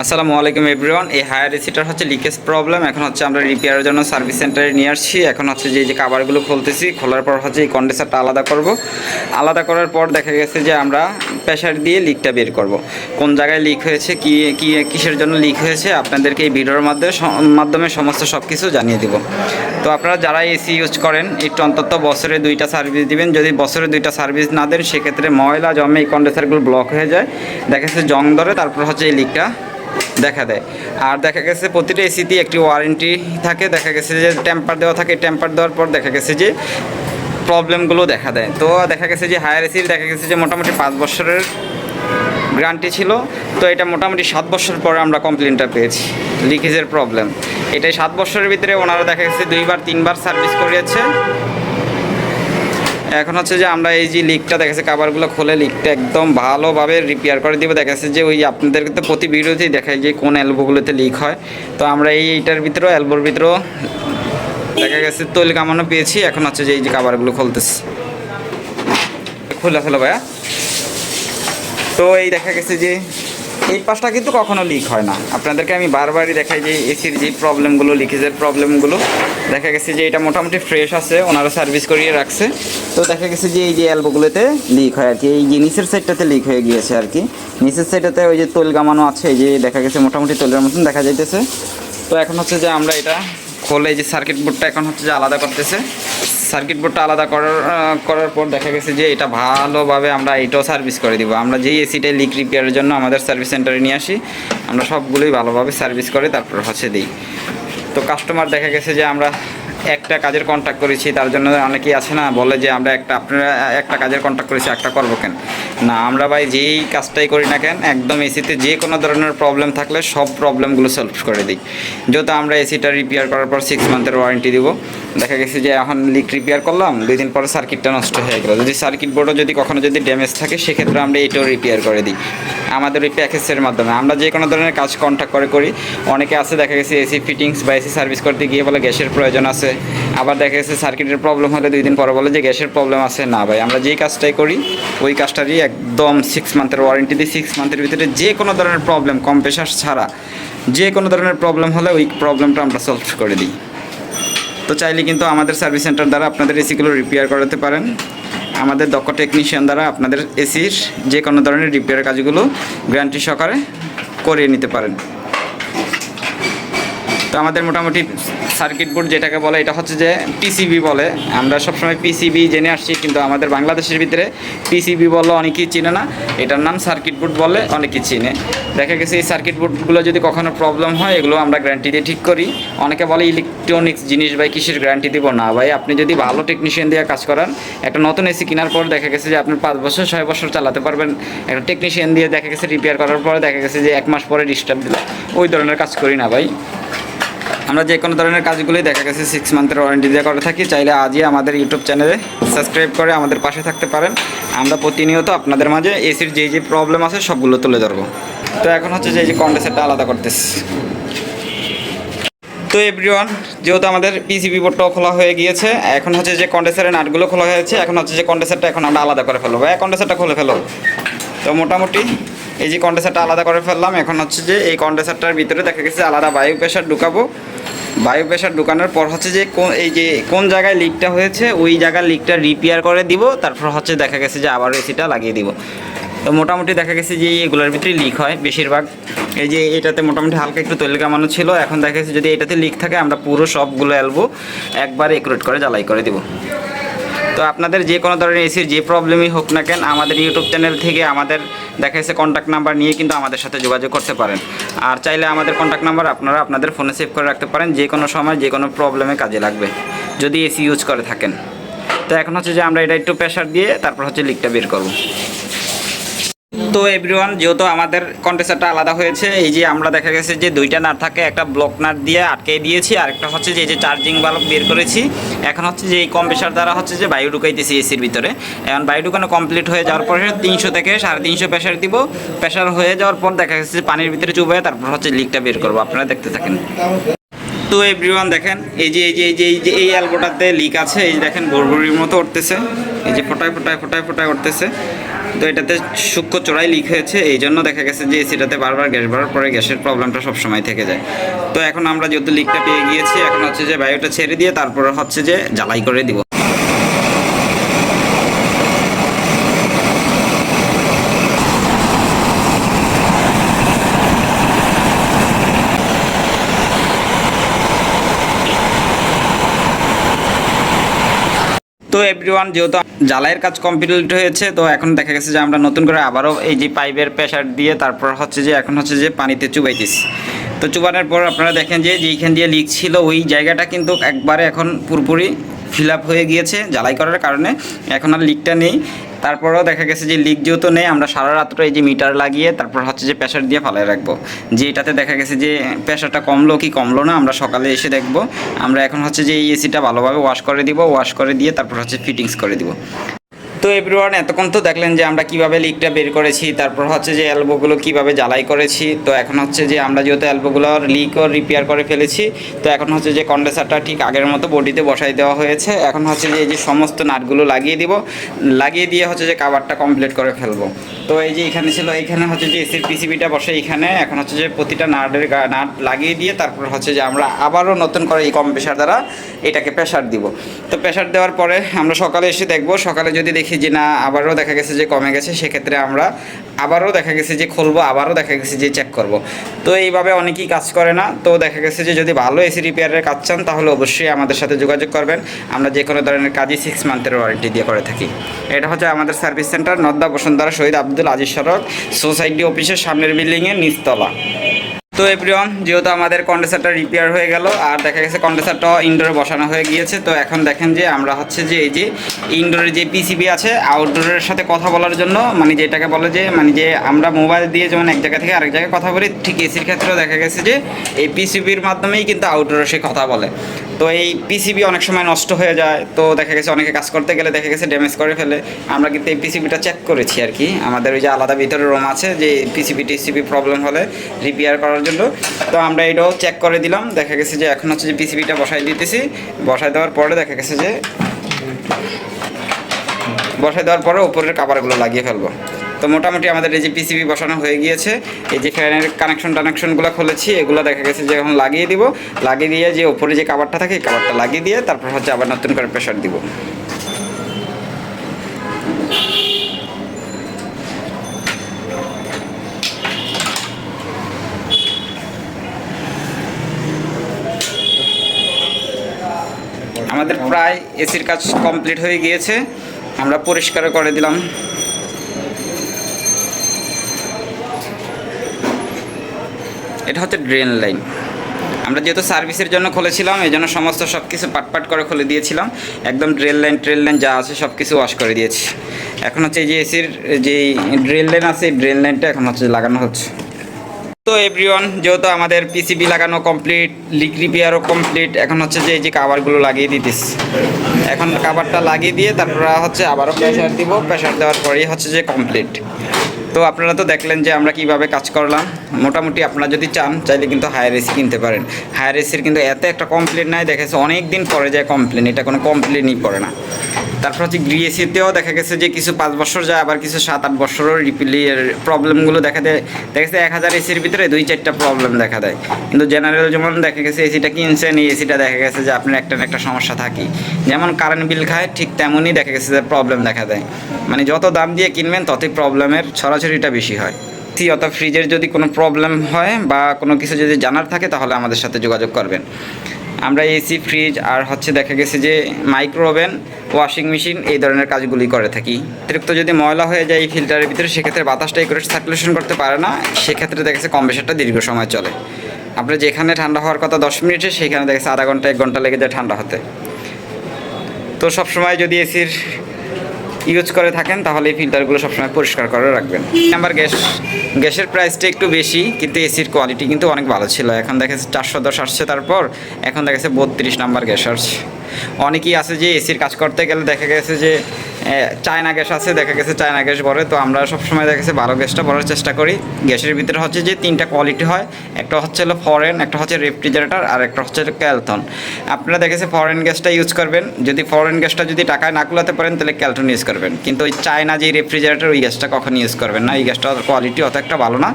আসসালামু আলাইকুম এভরিওয়ান। এই হায়ার এসিটার হচ্ছে লিকেজ প্রবলেম। এখন হচ্ছে আমরা রিপেয়ারের জন্য সার্ভিস সেন্টারে নিয়ে আসছি। এখন হচ্ছে যে কাভারগুলো খুলতেছি, খোলার পর হচ্ছে এই কন্ডেন্সারটা আলাদা করব। আলাদা করার পর দেখা গেছে যে আমরা প্রেশার দিয়ে লিকটা বের করব। কোন জায়গায় লিক হয়েছে, কিসের জন্য লিক হয়েছে আপনাদেরকে এই ভিডিওর মাধ্যমে সমস্ত সব কিছু জানিয়ে দেব। তো আপনারা যারা এসি ইউজ করেন একটু অন্তত বছরে 2টা সার্ভিস দিবেন। যদি বছরে 2টা সার্ভিস না দেন সেক্ষেত্রে ময়লা জমে এই কন্ডেন্সারগুলো ব্লক হয়ে যায়, দেখা গেছে জং ধরে, তারপর হচ্ছে এই লিকটা দেখা দেয়। আর দেখা গেছে প্রতিটা এসিতে একটি ওয়ারেন্টি থাকে, দেখা গেছে যে টেম্পার দেওয়া থাকে। টেম্পার দেওয়ার পর দেখা গেছে যে প্রবলেমগুলো দেখা দেয়। তো দেখা গেছে যে হায়ার এসির দেখা গেছে যে মোটামুটি 5 বছরের গ্যারান্টি ছিল। তো এটা মোটামুটি 7 বছর পরে আমরা কমপ্লেনটা পেয়েছি লিকেজের প্রবলেম। এটাই 7 বছরের ভিতরে ওনারা দেখা গেছে 2বার 3বার সার্ভিস করিয়েছে। এখন হচ্ছে যে আমরা এই যে লিকটা দেখা যাচ্ছে কাভারগুলো খুলে লিকটা একদম ভালোভাবে রিপেয়ার করে দিব। দেখা যাচ্ছে যে ওই আপনাদেরকে তো প্রতি ভিডিওতেই দেখায় যে কোন এলবোগুলোতে লিক হয়। তো আমরা এইটার ভিতরেও এলবোর ভিতরেও দেখা গেছে তৈল কামানো পেয়েছি। এখন হচ্ছে যে এই যে কাভারগুলো খুলতেছে, খুলে ফেলো ভাইয়া। তো এই দেখা গেছে যে এই পাশটা কিন্তু কখনো লিক হয় না। আপনাদেরকে আমি বারবারই দেখাই যে এসির যে প্রবলেমগুলো, লিকেজের প্রবলেমগুলো দেখা গেছে যে এটা মোটামুটি ফ্রেশ আছে, ওনারা সার্ভিস করিয়ে রাখছে। তো দেখা গেছে যে এই যে এলবোগুলোতে লিক হয় আর কি, এই যে নিচের সাইডটাতে লিক হয়ে গিয়েছে আর কি। নিচের সাইডটাতে ওই যে তৈল গামানো আছে, এই যে দেখা গেছে মোটামুটি তৈলের মতন দেখা যাইতেছে। তো এখন হচ্ছে যে আমরা এটা খোলে যে সার্কিট বোর্ডটা এখন হচ্ছে যে আলাদা করতেছে। সার্কিট বোর্ডটা আলাদা করার পর দেখা গেছে যে এটা ভালোভাবে আমরা এটাও সার্ভিস করে দিব। আমরা যেই এসিটাই লিক রিপেয়ারের জন্য আমাদের সার্ভিস সেন্টারে নিয়ে আসি, আমরা সবগুলোই ভালোভাবে সার্ভিস করে তারপর হচ্ছে দিই। তো কাস্টমার দেখা গেছে যে আমরা একটা কাজের কন্ট্যাক্ট করেছি, তার জন্য অনেকেই আছে না বলে যে আপনারা একটা কাজের কন্ট্যাক্ট করেছি, একটা করবো কেন না। আমরা ভাই যেই কাজটাই করি না কেন একদম এসিতে যে কোনো ধরনের প্রবলেম থাকলে সব প্রবলেমগুলো সলভ করে দিই। যেহেতু আমরা এসিটা রিপেয়ার করার পর 6 মান্থের ওয়ারেন্টি দিব। দেখা গেছে যে এখন লিক রিপেয়ার করলাম, 2 দিন পরে সার্কিটটা নষ্ট হয়ে গেলো, যদি সার্কিট বোর্ডও যদি কখনো যদি ড্যামেজ থাকে সেক্ষেত্রে আমরা এটাও রিপেয়ার করে দিই আমাদের ওই প্যাকেজের মাধ্যমে। আমরা যে কোনো ধরনের কাজ কন্ট্যাক্ট করি। অনেকে আছে দেখা গেছে এসি ফিটিংস বা এসি সার্ভিস করতে গিয়ে বলে গ্যাসের প্রয়োজন আছে, আবার দেখা গেছে সার্কিটের প্রবলেম হলে 2 দিন পরে বলে যে গ্যাসের প্রবলেম আছে। না ভাই, আমরা যেই কাজটাই করি ওই কাজটারই একদম 6 মান্থের ওয়ারেন্টি দিই। 6 মান্থের ভিতরে যে কোনো ধরনের প্রবলেম কম্প্রেসার ছাড়া যে কোনো ধরনের প্রবলেম হলে ওই প্রবলেমটা আমরা সলভ করে দিই। তো চাইলে কিন্তু আমাদের সার্ভিস সেন্টার দ্বারা আপনাদের এসিগুলো রিপেয়ার করাতে পারেন। আমাদের দক্ষ টেকনিশিয়ান দ্বারা আপনাদের এসির যে কোনো ধরনের রিপেয়ার কাজগুলো গ্যারান্টি সহকারে করিয়ে নিতে পারেন। তো আমাদের মোটামুটি সার্কিট বোর্ড যেটাকে বলে এটা হচ্ছে যে পিসিবি বলে। আমরা সবসময় পিসিবি জেনে আসছি, কিন্তু আমাদের বাংলাদেশের ভিতরে পিসিবি বললে অনেকেই চিনে না, এটার নাম সার্কিট বোর্ড বলে অনেকেই চিনে। দেখা গেছে এই সার্কিট বোর্ডগুলো যদি কখনো প্রবলেম হয় এগুলো আমরা গ্যারান্টি দিয়ে ঠিক করি। অনেকে বলে ইলেকট্রনিক্স জিনিস ভাই কিসের গ্যারান্টি দিব। না ভাই, আপনি যদি ভালো টেকনিশিয়ান দিয়ে কাজ করান, একটা নতুন এসি কেনার পর দেখা গেছে যে আপনি 5 বছর 6 বছর চালাতে পারবেন। একটা টেকনিশিয়ান দিয়ে দেখা গেছে রিপেয়ার করার পরে দেখা গেছে যে 1 মাস পরে ডিস্টার্ব দিল, ওই ধরনের কাজ করি না ভাই। আমরা যে কোনো ধরনের কাজগুলোই দেখা গেছে 6 মান্থের ওয়ারেন্টি দিয়ে করে থাকি। চাইলে আজই আমাদের ইউটিউব চ্যানেলে সাবস্ক্রাইব করে আমাদের পাশে থাকতে পারেন। আমরা প্রতিনিয়ত আপনাদের মাঝে এসির যে প্রবলেম আছে সবগুলো তুলে ধরবো। তো এখন হচ্ছে যে কন্ডেন্সারটা আলাদা করতেছি। তো এভরিওয়ান, যেহেতু আমাদের পিসিবি বোর্ডটাও খোলা হয়ে গিয়েছে, এখন হচ্ছে যে কন্ডেন্সারের নাটগুলো খোলা হয়েছে, এখন হচ্ছে যে কন্ডেন্সারটা এখন আমরা আলাদা করে ফেলবো। কন্ডেন্সারটা খুলে ফেলো। তো মোটামুটি এই যে কন্ডেন্সারটা আলাদা করে ফেললাম। এখন হচ্ছে যে এই কন্ডেন্সারটার ভিতরে দেখা গেছে আলাদা বায়ু প্রেশার ঢুকাবো। বায়ু প্রেশার ঢুকানোর পর হচ্ছে যে কোন জায়গায় লিকটা হয়েছে ওই জায়গার লিকটা রিপেয়ার করে দিব। তারপর হচ্ছে দেখা গেছে যে আবার এসিটা লাগিয়ে দিব। তো মোটামুটি দেখা গেছে যে এগুলোর ভিতরে লিক হয় বেশিরভাগ। এই যে এটাতে মোটামুটি হালকা একটু তৈল কামানো ছিল, এখন দেখা গেছে যদি এটাতে লিক থাকে আমরা পুরো সবগুলো এলবো একবার একুরেট করে জ্বালাই করে দিব। তো আপনাদের যে কোনো ধরনের এসির যে প্রবলেমই হোক না কেন আমাদের ইউটিউব চ্যানেল থেকে আমাদের দেখা যাচ্ছে কন্ট্যাক্ট নাম্বার নিয়ে কিন্তু আমাদের সাথে যোগাযোগ করতে পারেন। আর চাইলে আমাদের কন্ট্যাক্ট নাম্বার আপনারা আপনাদের ফোনে সেভ করে রাখতে পারেন, যে কোনো সময় যে কোনো প্রবলেমে কাজে লাগবে যদি এসি ইউজ করে থাকেন। তো এখন হচ্ছে যে আমরা এটা একটু প্রেশার দিয়ে তারপর হচ্ছে লিকটা বের করব। তো এভরিওয়ান, যেহেতু আমাদের কন্ডেন্সারটা আলাদা হয়েছে, এই যে আমরা দেখা গেছে যে 2টা নাট থাকে, একটা ব্লক নাট দিয়ে আটকে দিয়েছি, আর একটা হচ্ছে যে চার্জিং বাল্ব বের করেছি। এখন হচ্ছে যে এই কম্প্রেসার দ্বারা হচ্ছে যে বায়ু ঢুকাইতেছি এসির ভিতরে। এখন বায়ু ঢুকানো কমপ্লিট হয়ে যাওয়ার পরে 300 থেকে 350 প্রেশার দিব। প্রেশার হয়ে যাওয়ার পর দেখা গেছে পানির ভিতরে চুবাই তারপর হচ্ছে লিকটা বের করবো। আপনারা দেখতে থাকেন। তো এভরিওয়ান দেখেন, এই অ্যালবোটাতে লিক আছে। এই যে দেখেন ভুরভুরির মতো উঠতেছে, এই যে ফোটায় উঠতেছে। তো এটাতে সূক্ষ্ম চোরাই লিক হয়েছে, এই জন্য দেখা গেছে যে এসিটাতে বারবার গ্যাস ভরার পরে গ্যাসের প্রবলেমটা সবসময় থেকে যায়। তো এখন আমরা যেহেতু লিকটা পেয়ে গিয়েছি, এখন হচ্ছে যে বায়ুটা ছেড়ে দিয়ে তারপরে হচ্ছে যে জ্বালাই করে দিব। তো এভরিওয়ান, যেহেতু জ্বালাইয়ের কাজ কমপ্লিট হয়েছে, তো এখন দেখা গেছে যে আমরা নতুন করে আবারও এই যে পাইপের প্রেশার দিয়ে তারপর হচ্ছে যে এখন হচ্ছে যে পানিতে চুবাইতেছি। তো চুবানোর পর আপনারা দেখেন যে যেইখান দিয়ে লিক ছিল ওই জায়গাটা কিন্তু একবারে এখন পুরোপুরি ফিল আপ হয়ে গিয়েছে জ্বালাই করার কারণে, এখন আর লিকটা নেই। তারপরেও দেখা গেছে যে লিক যেহেতু নেই, আমরা সারা রাত্র এই যে মিটার লাগিয়ে তারপর হচ্ছে যে প্রেশার দিয়ে ফালায় রাখবো, যে এটাতে দেখা গেছে যে প্রেশারটা কমলো কি কমলো না আমরা সকালে এসে দেখবো। আমরা এখন হচ্ছে যে এই এসিটা ভালোভাবে ওয়াশ করে দিব, ওয়াশ করে দিয়ে তারপর হচ্ছে ফিটিংস করে দিব। তো এভরিওয়ান, এতক্ষণ তো দেখলেন যে আমরা কিভাবে লিকটা বের করেছি, তারপর হচ্ছে যে এলবোগুলো কিভাবে জ্বালাই করেছি। তো এখন হচ্ছে যে আমরা যেহেতু এলবোগুলোর লিকও রিপেয়ার করে ফেলেছি, তো এখন হচ্ছে যে কন্ডেন্সারটা ঠিক আগের মতো বডিতে বসাই দেওয়া হয়েছে। এখন হচ্ছে যে এই যে সমস্ত নাটগুলো লাগিয়ে দিব, লাগিয়ে দিয়ে হচ্ছে যে কাভারটা কমপ্লিট করে ফেলবো। তো এই যে এখানে ছিল, এইখানে হচ্ছে যে এসির পিসিবিটা বসে এইখানে, এখন হচ্ছে যে প্রতিটা নাটের নাট লাগিয়ে দিয়ে তারপর হচ্ছে যে আমরা আবারও নতুন করে এই কম্প্রেসার দ্বারা এটাকে প্রেশার দিব। তো প্রেশার দেওয়ার পরে আমরা সকালে এসে দেখবো, সকালে যদি দেখি যে না আবারও দেখা গেছে যে কমে গেছে, সেক্ষেত্রে আমরা আবারও দেখা গেছে যে খুলবো, আবারও দেখা গেছে যে চেক করব। তো এইভাবে অনেকেই কাজ করে না। তো দেখা গেছে যে যদি ভালো এসি রিপেয়ারের কাজ চান তাহলে অবশ্যই আমাদের সাথে যোগাযোগ করবেন। আমরা যে কোনো ধরনের কাজই 6 মান্থের ওয়ারেন্টি দিয়ে করে থাকি। এটা হচ্ছে আমাদের সার্ভিস সেন্টার, নদ্দা বসুন্ধরা শহীদ আব্দুল আজিজ সড়ক, সোসাইটি অফিসের সামনের বিল্ডিংয়ের নিচতলা। তো এভরিওয়ান, যেহেতু আমাদের কন্ডেন্সারটা রিপেয়ার হয়ে গেল আর দেখা গেছে কন্ডেন্সারটা ইনডোরে বসানো হয়ে গিয়েছে, তো এখন দেখেন যে আমরা হচ্ছে যে এই যে ইনডোরের যে পিসিবি আছে আউটডোরের সাথে কথা বলার জন্য, মানে যেটাকে বলে যে মানে যে আমরা মোবাইল দিয়ে যেমন এক জায়গা থেকে আরেক জায়গায় কথা বলি, ঠিক এসির ক্ষেত্রেও দেখা গেছে যে এই পিসিবির মাধ্যমেই কিন্তু আউটডোরে সে কথা বলে। তো এই পিসিবি অনেক সময় নষ্ট হয়ে যায়, তো দেখা গেছে অনেকে কাজ করতে গেলে দেখা গেছে ড্যামেজ করে ফেলে। আমরা কিন্তু এই পিসিবিটা চেক করেছি আর কি, আমাদের ওই যে আলাদা ভিতরে রুম আছে যে টিসিবি প্রবলেম হলে রিপেয়ার করার জন্য। তো আমরা এটাও চেক করে দিলাম, দেখা গেছে যে এখন হচ্ছে যে পিসিবিটা বসাই দিতেছি। বসাই দেওয়ার পরে দেখা গেছে যে উপরের কাভারগুলো লাগিয়ে ফেলবো। তো মোটামুটি আমাদের এই যে পিসিবি বসানো হয়ে গিয়েছে, এই যে ফ্যানের কানেকশনগুলো খুলেছি, এগুলো দেখা গেছে যে এখন লাগিয়ে দিব। লাগিয়ে দিয়ে যে উপরে যে কাভারটা থাকে এই কাভারটা লাগিয়ে দিয়ে তারপর হচ্ছে আবার নতুন করে প্রেশার দিব। আমাদের প্রায় এসির কাজ কমপ্লিট হয়ে গিয়েছে, আমরা পরিষ্কার করে দিলাম। এটা হচ্ছে ড্রেন লাইন, আমরা যেহেতু সার্ভিসের জন্য খুলেছিলাম এই জন্য সমস্ত সব কিছু পাট করে খুলে দিয়েছিলাম, একদম ট্রেন লাইন যা আছে সব কিছু ওয়াশ করে দিয়েছি। এখন হচ্ছে এই যে এসির যে ড্রেন লাইন আছে এই ড্রেন লাইনটা এখন হচ্ছে লাগানো হচ্ছে। তো এভরিওয়ান, যেহেতু আমাদের পিসিবি লাগানো কমপ্লিট, লিক রিপেয়ারও কমপ্লিট, এখন হচ্ছে যে এই যে কাভারগুলো লাগিয়ে দিতেছি। এখন কাভারটা লাগিয়ে দিয়ে তারপর হচ্ছে আবারও প্রেশার দিব, প্রেশার দেওয়ার পরেই হচ্ছে যে কমপ্লিট। তো আপনারা তো দেখলেন যে আমরা কিভাবে কাজ করলাম। মোটামুটি আপনারা যদি চাইলে কিন্তু হায়ার এসি কিনতে পারেন। হায়ার এসির কিন্তু এত একটা কমপ্লেন নাই, দেখা গেছে অনেক দিন পরে যায় কমপ্লেন, এটা কোনো কমপ্লেনই পড়ে না। তারপর হচ্ছে গ্রি এসিতেও দেখা গেছে যে কিছু 5 বছর যায়, আবার কিছু 7-8 বছরও রিপিলির প্রবলেমগুলো দেখা দেয়। দেখা গেছে 1000 এসির ভিতরে 2-4টা প্রবলেম দেখা দেয়। কিন্তু জেনারেল যেমন দেখা গেছে এসিটা কিনছেন, এই এসিটা দেখা গেছে যে আপনার একটা না একটা সমস্যা থাকে, যেমন কারেন্ট বিল খায় ঠিক তেমনই দেখা গেছে যে প্রবলেম দেখা দেয়। মানে যত দাম দিয়ে কিনবেন ততই প্রবলেমের ছড়াছড়িটা বেশি হয়। অর্থাৎ ফ্রিজের যদি কোনো প্রবলেম হয় বা কোনো কিছু যদি জানার থাকে তাহলে আমাদের সাথে যোগাযোগ করবেন। আমরা এসি, ফ্রিজ আর হচ্ছে দেখা গেছে যে মাইক্রো ওভেন, ওয়াশিং মেশিন এই ধরনের কাজগুলি করে থাকি। অতিরিক্ত যদি ময়লা হয়ে যায় এই ফিল্টারের ভিতরে, সেক্ষেত্রে বাতাসটা একুরেট সার্কুলেশন করতে পারে না, সেক্ষেত্রে দেখা গেছে কম্প্রেসারটা দীর্ঘ সময় চলে। আপনার যেখানে ঠান্ডা হওয়ার কথা 10 মিনিটে, সেখানে দেখা গেছে আধা ঘন্টা 1 ঘন্টা লেগে যায় ঠান্ডা হতে। তো সবসময় যদি এসির ইউজ করে থাকেন তাহলে এই ফিল্টারগুলো সবসময় পরিষ্কার করে রাখবেন। নাম্বার গ্যাসের প্রাইসটা একটু বেশি, কিন্তু এসির কোয়ালিটি কিন্তু অনেক ভালো ছিল। এখন দেখা যাচ্ছে 410 আসছে, তারপর এখন দেখা যাচ্ছে 32 নাম্বার গ্যাস আসছে। অনেকেই আছে যে এসির কাজ করতে গেলে দেখা গেছে যে চায়না গ্যাস আছে, দেখা গেছে চায়না গ্যাস ভরে। তো আমরা সবসময় দেখা গেছে ভালো গ্যাসটা ভরার চেষ্টা করি। গ্যাসের ভিতরে হচ্ছে যে 3টা কোয়ালিটি হয়, একটা হচ্ছে হলো ফরেন, একটা হচ্ছে রেফ্রিজারেটর, আর একটা হচ্ছে ক্যালটন। আপনারা দেখেছে ফরেন গ্যাসটা ইউজ করবেন। যদি ফরেন গ্যাসটা যদি টাকায় না কুলাতে পারেন তাহলে ক্যালটন ইউজ করবেন, কিন্তু ওই চায়না যে রেফ্রিজারেটর ওই গ্যাসটা কখনো ইউজ করবেন না। এই গ্যাসটার কোয়ালিটি অত একটা ভালো না।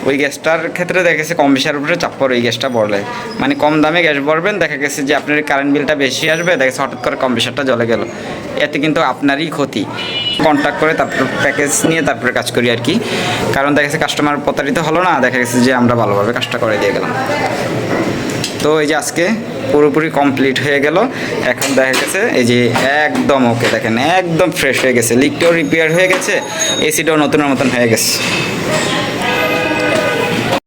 ওই গ্যাসটার ক্ষেত্রে দেখা গেছে কম বেশির উপরে চাপ পড়ে ওই গ্যাসটা ভরলে, মানে কম দামে গ্যাস ভরবেন, দেখা গেছে যে আপনার কারেন্ট বিলটা বেশি আসবে, দেখা গেছে হঠাৎ করে কম বেশিরটা জ্বলে গেল, এতে কিন্তু আপনারই ক্ষতি। কন্ট্যাক্ট করে তারপর প্যাকেজ নিয়ে তারপরে কাজ করি আর কি, কারণ দেখা গেছে কাস্টমার প্রতারিত হলো না, দেখা গেছে যে আমরা ভালোভাবে কাজটা করে দিয়ে গেলাম। তো এই যে আজকে পুরোপুরি কমপ্লিট হয়ে গেল। এখন দেখা গেছে এই যে একদম ওকে, দেখেন একদম ফ্রেশ হয়ে গেছে, লিকটাও রিপেয়ার হয়ে গেছে, এসিটাও নতুনের মতন হয়ে গেছে।